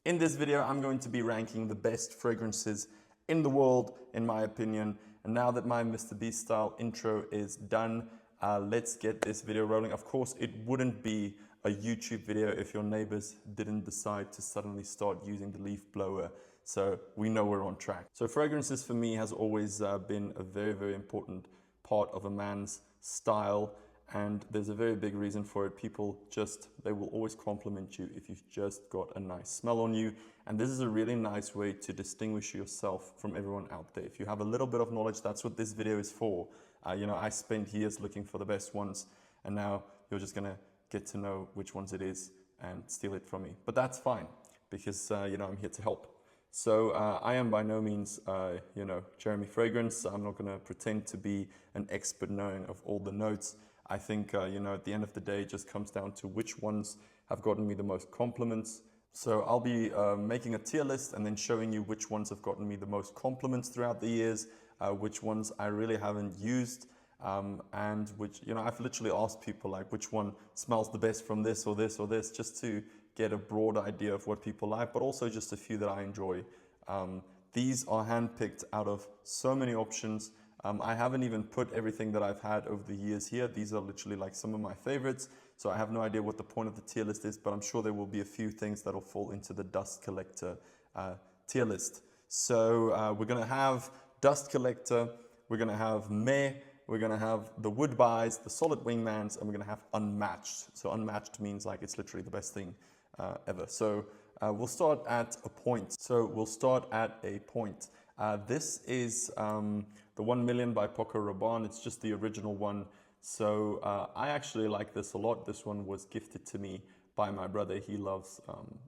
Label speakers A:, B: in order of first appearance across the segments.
A: In this video, I'm going to be ranking the best fragrances in the world, in my opinion. And now that my Mr. Beast style intro is done, let's get this video rolling. Of course, it wouldn't be a YouTube video if your neighbors didn't decide to suddenly start using the leaf blower. So we know we're on track. So fragrances for me has always been a very, very important part of a man's style. And there's a very big reason for it. People they will always compliment you if you've just got a nice smell on you. And this is a really nice way to distinguish yourself from everyone out there. If you have a little bit of knowledge, that's what this video is for. I spent years looking for the best ones, and now you're just gonna get to know which ones it is and steal it from me. But that's fine, because I'm here to help. So I am by no means, Jeremy Fragrance. I'm not gonna pretend to be an expert knowing of all the notes. I think, at the end of the day, it just comes down to which ones have gotten me the most compliments. So I'll be making a tier list and then showing you which ones have gotten me the most compliments throughout the years, which ones I really haven't used, and which, I've literally asked people like which one smells the best from this or this or this, just to get a broad idea of what people like, but also just a few that I enjoy. These are handpicked out of so many options. I haven't even put everything that I've had over the years here. These are literally like some of my favorites. So I have no idea what the point of the tier list is, but I'm sure there will be a few things that'll fall into the dust collector tier list. So we're gonna have dust collector, we're gonna have meh, we're gonna have the Woodbyes, the solid wingmans, and we're gonna have unmatched. So unmatched means like it's literally the best thing ever. So we'll start at a point. This is the 1 Million by Paco Rabanne. It's just the original one. So I actually like this a lot. This one was gifted to me by my brother. He loves,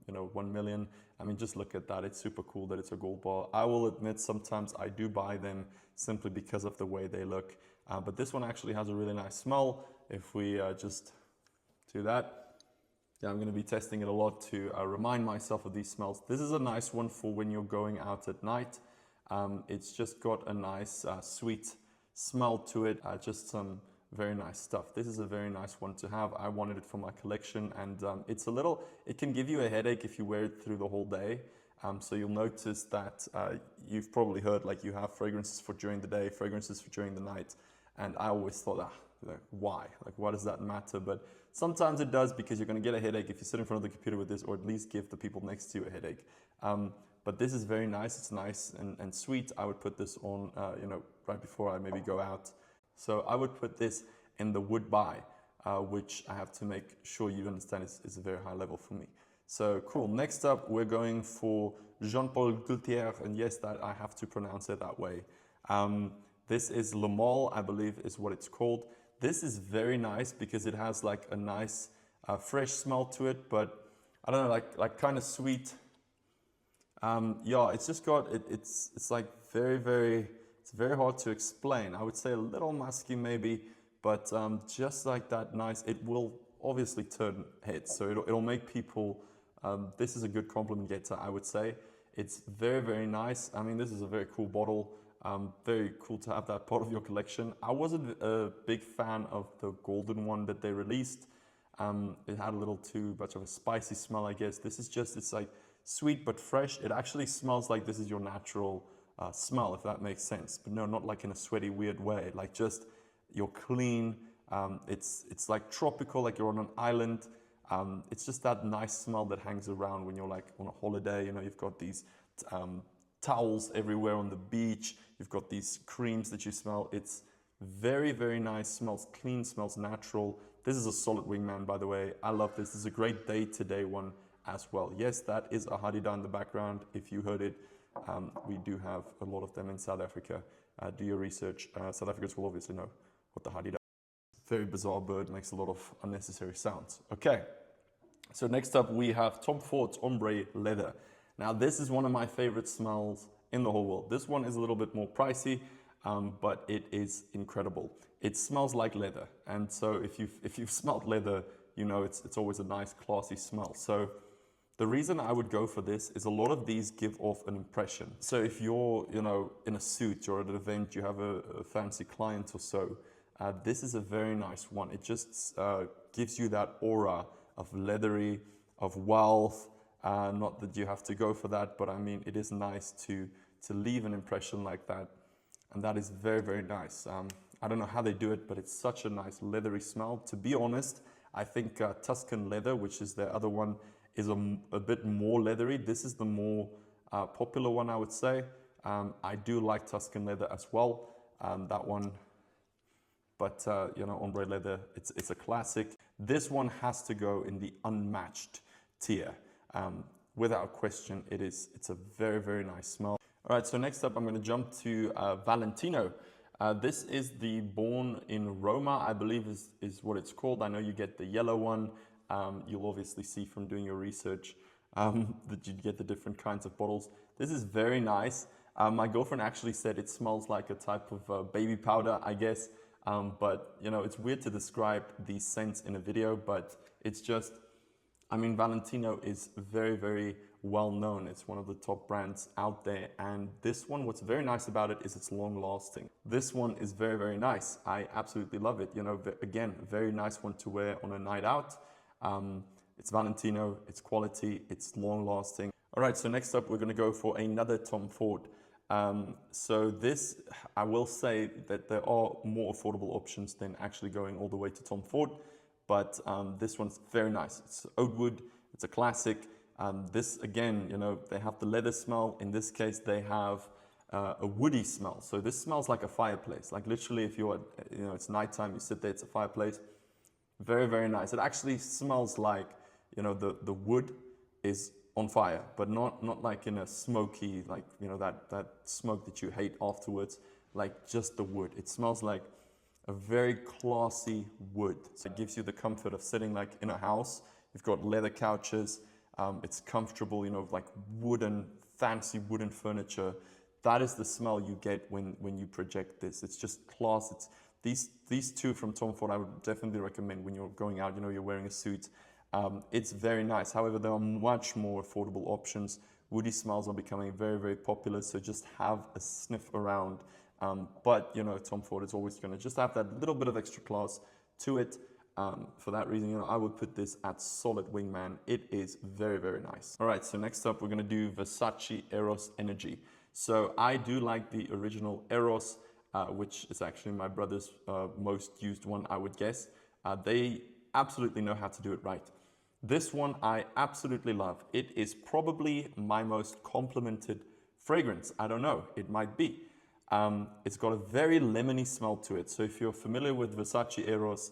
A: 1 Million. I mean, just look at that. It's super cool that it's a gold bar. I will admit sometimes I do buy them simply because of the way they look. But this one actually has a really nice smell. If we just do that. Yeah, I'm going to be testing it a lot to remind myself of these smells. This is a nice one for when you're going out at night. It's just got a nice sweet smell to it, just some very nice stuff. This is a very nice one to have. I wanted it for my collection, and it can give you a headache if you wear it through the whole day. So you'll notice that you've probably heard like you have fragrances for during the day, fragrances for during the night. And I always thought, why? Like, why does that matter? But sometimes it does, because you're going to get a headache if you sit in front of the computer with this, or at least give the people next to you a headache. But this is very nice. It's nice and sweet. I would put this on, right before I maybe go out. So I would put this in the Woodbye, which I have to make sure you understand is a very high level for me. So cool. Next up, we're going for Jean-Paul Gaultier. And yes, that I have to pronounce it that way. This is Le Male, I believe is what it's called. This is very nice because it has like a nice fresh smell to it, but I don't know, like kind of sweet. It's just got, it's like it's very hard to explain. I would say a little musky maybe, but just like that nice, it will obviously turn heads. So it'll make people, this is a good compliment getter, I would say. It's very, very nice. I mean, this is a very cool bottle. Very cool to have that part of your collection. I wasn't a big fan of the golden one that they released. It had a little too much of a spicy smell, I guess. This is just, it's like sweet but fresh. It actually smells like this is your natural smell, if that makes sense. But no, not like in a sweaty, weird way. Like just, you're clean. It's like tropical, like you're on an island. It's just that nice smell that hangs around when you're like on a holiday. You've got these towels everywhere on the beach. You've got these creams that you smell. It's very, very nice. Smells clean, smells natural. This is a solid wingman, by the way. I love this. This is a great day-to-day one as well. Yes, that is a Hadida in the background. If you heard it, we do have a lot of them in South Africa. Do your research. South Africans will obviously know what the Hadida is. Very bizarre bird, makes a lot of unnecessary sounds. Okay, so next up we have Tom Ford's Ombre Leather. Now this is one of my favorite smells in the whole world. This one is a little bit more pricey, but it is incredible. It smells like leather. And so if you've smelled leather, it's always a nice classy smell. So the reason I would go for this is a lot of these give off an impression. So if you're, in a suit or at an event, you have a fancy client or so, this is a very nice one. It just gives you that aura of leathery, of wealth, Not that you have to go for that, but I mean, it is nice to leave an impression like that. And that is very, very nice. I don't know how they do it, but it's such a nice leathery smell. To be honest, I think Tuscan leather, which is the other one, is a bit more leathery. This is the more popular one, I would say. I do like Tuscan leather as well. That one, but you know, ombre leather, it's a classic. This one has to go in the unmatched tier. Without question, it's a very, very nice smell. All right, so next up, I'm going to jump to Valentino. This is the Born in Roma, I believe is what it's called. I know you get the yellow one. You'll obviously see from doing your research that you get the different kinds of bottles. This is very nice. My girlfriend actually said it smells like a type of baby powder, I guess. But, you know, it's weird to describe these scents in a video, but it's just, I mean, Valentino is very, very well known. It's one of the top brands out there. And this one, what's very nice about it is it's long lasting. This one is very, very nice. I absolutely love it. You know, again, very nice one to wear on a night out. It's Valentino, it's quality, it's long lasting. All right, so next up, we're going to go for another Tom Ford. So this, I will say that there are more affordable options than actually going all the way to Tom Ford. But this one's very nice. It's Oud Wood, it's a classic. This, again, you know, they have the leather smell. In this case, they have a woody smell. So this smells like a fireplace. Like literally, if you're, you know, it's nighttime, you sit there, it's a fireplace. Very, very nice. It actually smells like, you know, the wood is on fire, but not like in a smoky, like, you know, that smoke that you hate afterwards, like just the wood. It smells like a very classy wood. So it gives you the comfort of sitting like in a house. You've got leather couches. It's comfortable, you know, like fancy wooden furniture. That is the smell you get when you project this. It's just class. It's these two from Tom Ford I would definitely recommend when you're going out, you know, you're wearing a suit. It's very nice. However, there are much more affordable options. Woody smells are becoming very, very popular. So just have a sniff around. But, you know, Tom Ford is always going to just have that little bit of extra class to it. For that reason, you know, I would put this at solid wingman. It is very, very nice. All right, so next up, we're going to do Versace Eros Energy. So I do like the original Eros, which is actually my brother's most used one, I would guess. They absolutely know how to do it right. This one I absolutely love. It is probably my most complimented fragrance. I don't know, it might be. It's got a very lemony smell to it. So if you're familiar with Versace Eros,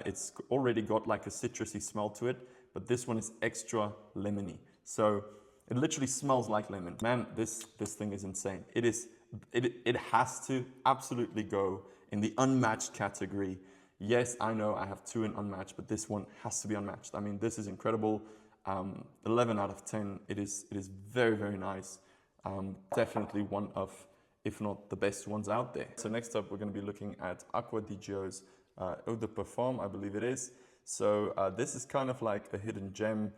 A: it's already got like a citrusy smell to it, but this one is extra lemony. So it literally smells like lemon. Man, this thing is insane. It has to absolutely go in the unmatched category. Yes, I know I have two in unmatched, but this one has to be unmatched. I mean, this is incredible. 11 out of 10. It is very, very nice. Definitely one of, if not the best ones out there. So next up, we're going to be looking at Aqua di Gio's Eau de Parfum, I believe it is. So this is kind of like a hidden gem.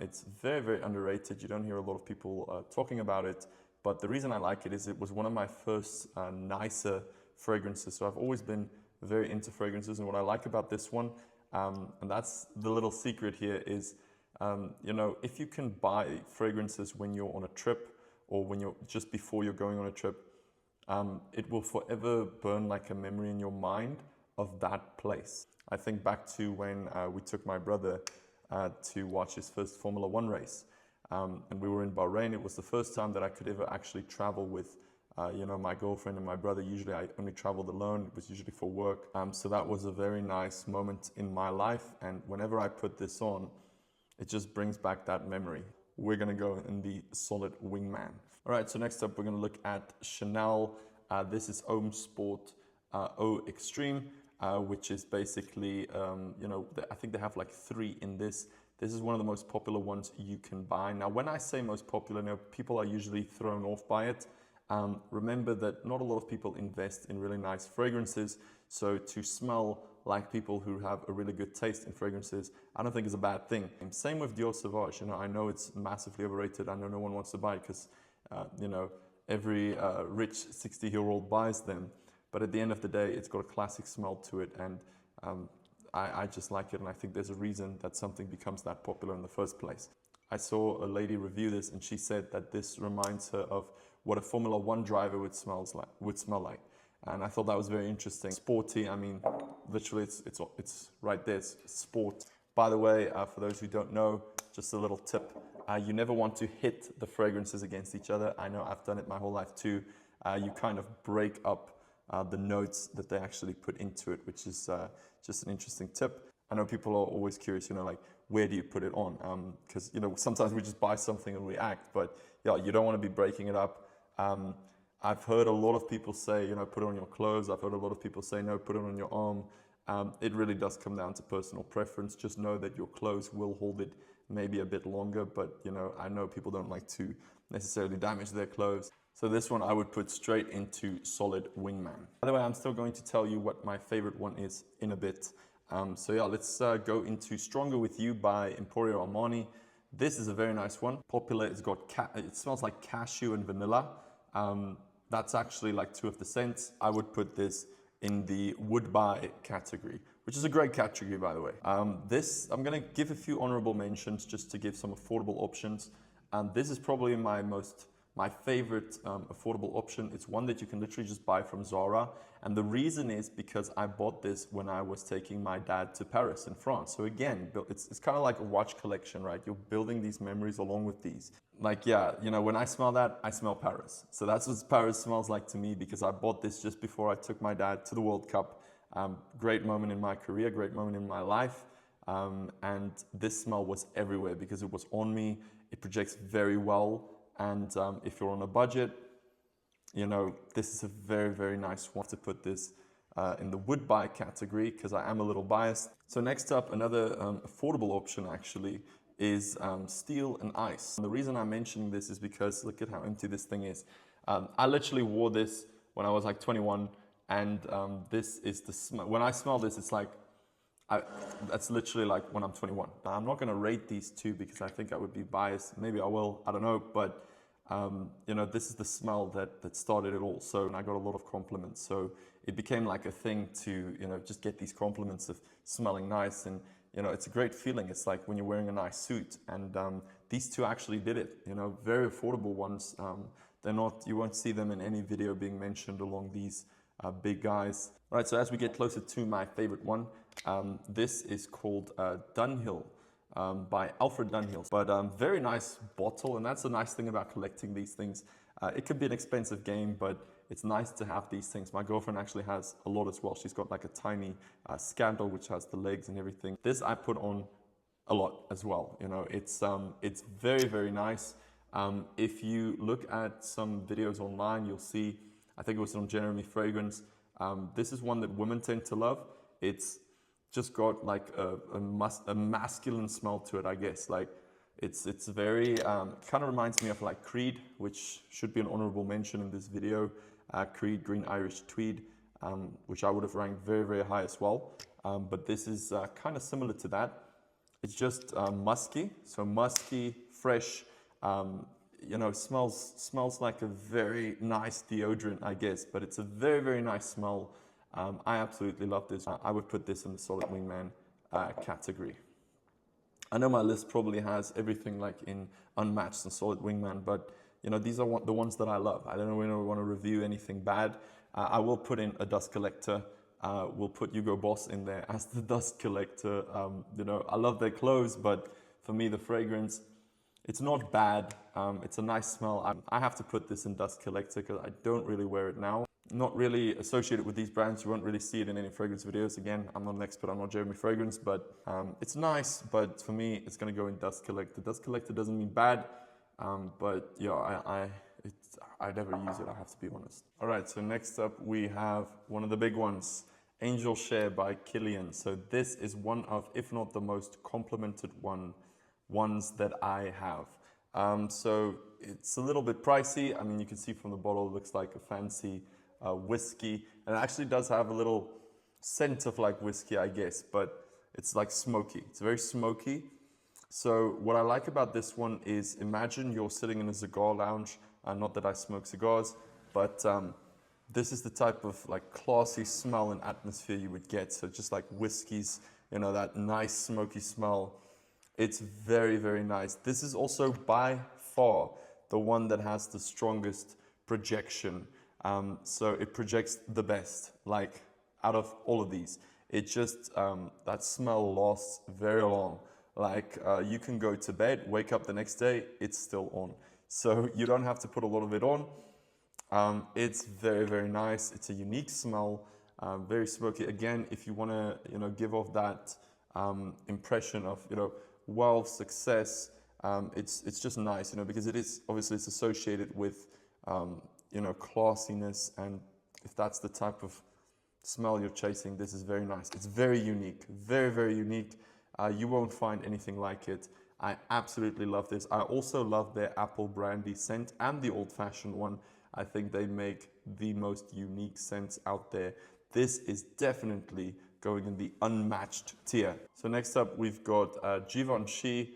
A: It's very, very underrated. You don't hear a lot of people talking about it. But the reason I like it is it was one of my first nicer fragrances. So I've always been very into fragrances. And what I like about this one, and that's the little secret here is, you know, if you can buy fragrances when you're on a trip or when you're just before you're going on a trip, it will forever burn like a memory in your mind of that place. I think back to when we took my brother to watch his first Formula One race. And we were in Bahrain. It was the first time that I could ever actually travel with, you know, my girlfriend and my brother. Usually I only traveled alone. It was usually for work. So that was a very nice moment in my life. And whenever I put this on, it just brings back that memory. We're gonna go in the solid wingman. All right, so next up, we're gonna look at Chanel. This is Homme Sport Eau Extreme. Which is basically, you know, I think they have like 3 in this. This is one of the most popular ones you can buy. Now, when I say most popular, you know, people are usually thrown off by it. Remember that not a lot of people invest in really nice fragrances. So to smell like people who have a really good taste in fragrances, I don't think is a bad thing. And same with Dior Sauvage. You know, I know it's massively overrated. I know no one wants to buy it because, you know, every rich 60-year-old buys them. But at the end of the day, it's got a classic smell to it, and I just like it, and I think there's a reason that something becomes that popular in the first place. I saw a lady review this and she said that this reminds her of what a Formula One driver would smell like. And I thought that was very interesting. Sporty, I mean, literally it's right there, it's sport. By the way, for those who don't know, just a little tip, you never want to hit the fragrances against each other. I know I've done it my whole life too. You kind of break up the notes that they actually put into it, which is just an interesting tip. I know people are always curious, like, where do you put it on? Because, sometimes we just buy something and react, but yeah, you don't want to be breaking it up. I've heard a lot of people say, put it on your clothes. I've heard a lot of people say, no, put it on your arm. It really does come down to personal preference. Just know that your clothes will hold it maybe a bit longer, but, I know people don't like to necessarily damage their clothes. So this one I would put straight into Solid Wingman. By the way, I'm still going to tell you what my favorite one is in a bit. So yeah, let's go into Stronger With You by Emporio Armani. This is a very nice one. Popular, it smells like cashew and vanilla. That's actually like two of the scents. I would put this in the would buy category, which is a great category, by the way. I'm gonna give a few honorable mentions just to give some affordable options. This is probably my favorite affordable option. It's one that you can literally just buy from Zara. And the reason is because I bought this when I was taking my dad to Paris in France. So again, it's kind of like a watch collection, right? You're building these memories along with these. Like, yeah, when I smell that, I smell Paris. So that's what Paris smells like to me, because I bought this just before I took my dad to the World Cup. Great moment in my career, great moment in my life. And this smell was everywhere because it was on me. It projects very well. And if you're on a budget, this is a very, very nice one to put this in the would buy category, because I am a little biased. So next up, another affordable option actually is Steel and Ice. And the reason I'm mentioning this is because look at how empty this thing is. I literally wore this when I was like 21, and this is the smell. When I smell this, it's like, that's literally like when I'm 21. Now, I'm not going to rate these two because I think I would be biased. Maybe I will, I don't know. But, this is the smell that started it all. So I got a lot of compliments. So it became like a thing to, just get these compliments of smelling nice. And, it's a great feeling. It's like when you're wearing a nice suit. And these two actually did it, very affordable ones. You won't see them in any video being mentioned along these big guys. All right, so as we get closer to my favorite one, this is called Dunhill by Alfred Dunhill. But very nice bottle, and that's a nice thing about collecting these things. It could be an expensive game, but it's nice to have these things. My girlfriend actually has a lot as well. She's got like a tiny Scandal, which has the legs and everything. This I put on a lot as well. It's very, very nice. If you look at some videos online, you'll see, I think it was on Jeremy Fragrance. This is one that women tend to love. It's just got like a masculine smell to it, I guess. Like it's very, kind of reminds me of like Creed, which should be an honorable mention in this video. Creed Green Irish Tweed, which I would have ranked very, very high as well. But this is kind of similar to that. It's just musky, so musky, fresh. Smells like a very nice deodorant, I guess, but it's a very, very nice smell. I absolutely love this. I would put this in the Solid Wingman category. I know my list probably has everything like in Unmatched and Solid Wingman, but these are the ones that I love. I don't know when I want to review anything bad. I will put in a dust collector. We'll put Hugo Boss in there as the dust collector. I love their clothes, but for me, the fragrance, it's not bad. It's a nice smell. I have to put this in dust collector because I don't really wear it now. Not really associated with these brands. You won't really see it in any fragrance videos. Again, I'm not an expert. I'm not Jeremy Fragrance, but it's nice. But for me, it's going to go in dust collector. Dust collector doesn't mean bad, but yeah, I never use it. I have to be honest. All right. So next up, we have one of the big ones, Angel Share by Kilian. So this is one of, if not the most complimented ones that I have. So it's a little bit pricey. I mean, you can see from the bottle, it looks like a fancy whiskey, and it actually does have a little scent of like whiskey, I guess, but it's like smoky. It's very smoky. So what I like about this one is, imagine you're sitting in a cigar lounge. Not that I smoke cigars, but this is the type of like classy smell and atmosphere you would get. So just like whiskeys, that nice smoky smell. It's very, very nice. This is also by far the one that has the strongest projection. So it projects the best, like out of all of these. It just, that smell lasts very long. Like you can go to bed, wake up the next day, it's still on. So you don't have to put a lot of it on. It's very, very nice. It's a unique smell, very smoky. Again, if you want to, give off that impression of, wealth, success, it's just nice, because it is obviously it's associated with, classiness, and if that's the type of smell you're chasing, this is very nice. It's very unique, very, very unique. You won't find anything like it. I absolutely love this. I also love their apple brandy scent and the old-fashioned one. I think they make the most unique scents out there. This is definitely going in the unmatched tier. So next up, we've got Givenchy.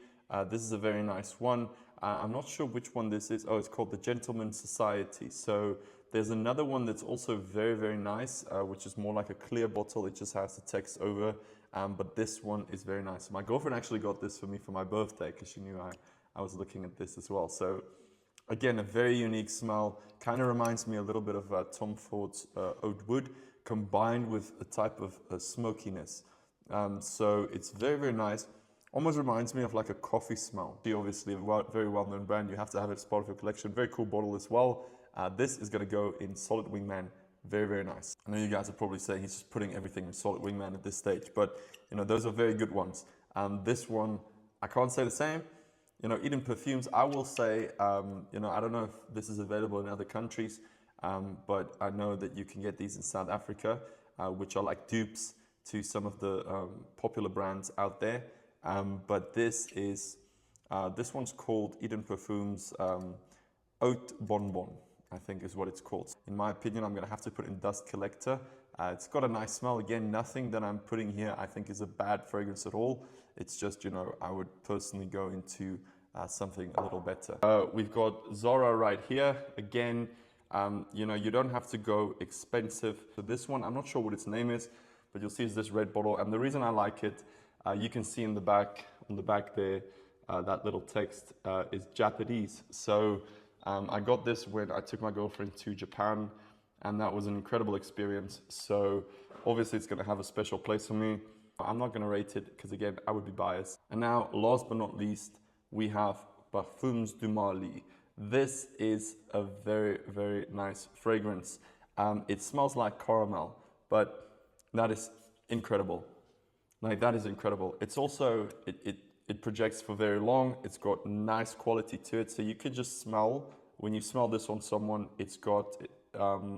A: This is a very nice one. I'm not sure which one this is. Oh, it's called the Gentleman Society. So there's another one that's also very, very nice, which is more like a clear bottle. It just has the text over. But this one is very nice. My girlfriend actually got this for me for my birthday because she knew I was looking at this as well. So again, a very unique smell. Kind of reminds me a little bit of Tom Ford's Oud Wood combined with a type of smokiness. So it's very, very nice. Almost reminds me of like a coffee smell. Obviously, a very well-known brand. You have to have it as part of your collection. Very cool bottle as well. This is going to go in Solid Wingman. Very, very nice. I know you guys are probably saying he's just putting everything in Solid Wingman at this stage, but those are very good ones. This one, I can't say the same. Eden Perfumes, I will say, I don't know if this is available in other countries, but I know that you can get these in South Africa, which are like dupes to some of the popular brands out there. But this one's called Eden Perfumes Haute Bonbon, I think is what it's called. In my opinion, I'm going to have to put in Dust Collector. It's got a nice smell. Again, nothing that I'm putting here I think is a bad fragrance at all. It's just, I would personally go into something a little better. We've got Zora right here. Again, you don't have to go expensive. So this one, I'm not sure what its name is, but you'll see it's this red bottle. And the reason I like it, you can see on the back there, that little text is Japanese. So I got this when I took my girlfriend to Japan, and that was an incredible experience. So obviously it's going to have a special place for me. I'm not going to rate it because, again, I would be biased. And now, last but not least, we have Parfums du Mali. This is a very, very nice fragrance. It smells like caramel, but that is incredible. Like, that is incredible. It's also, it projects for very long. It's got nice quality to it. So you can just smell, when you smell this on someone, it's got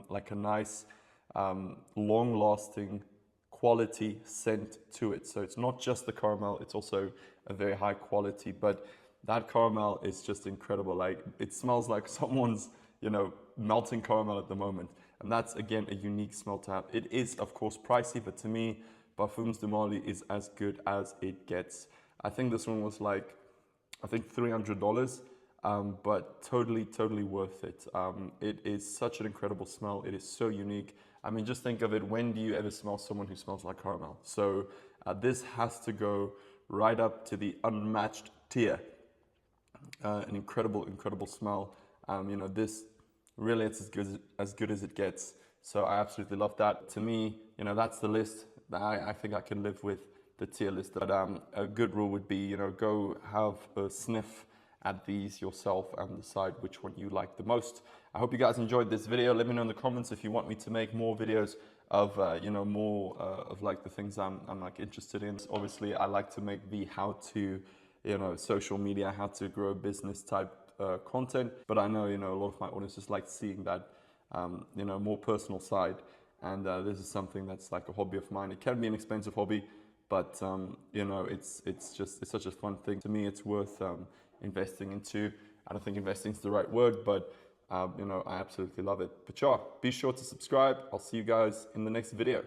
A: like a nice, long-lasting quality scent to it. So it's not just the caramel, it's also a very high quality, but that caramel is just incredible. Like, it smells like someone's, melting caramel at the moment. And that's, again, a unique smell to have. It is, of course, pricey, but to me, Parfums du Mali is as good as it gets. I think this one was like, $300, but totally worth it. It is such an incredible smell. It is so unique. I mean, just think of it. When do you ever smell someone who smells like caramel? So this has to go right up to the unmatched tier. An incredible smell. This really, it's as good as it gets. So I absolutely love that. To me, that's the list that I think I can live with, the tier list. But a good rule would be, go have a sniff at these yourself and decide which one you like the most. I hope you guys enjoyed this video. Let me know in the comments if you want me to make more videos of, more of like the things I'm like interested in. Obviously, I like to make the how to, social media, how to grow business type content. But I know, a lot of my audience just like seeing that, more personal side. And this is something that's like a hobby of mine. It can be an expensive hobby, but it's such a fun thing. To me, it's worth investing into. I don't think investing is the right word, but I absolutely love it. But yeah, be sure to subscribe. I'll see you guys in the next video.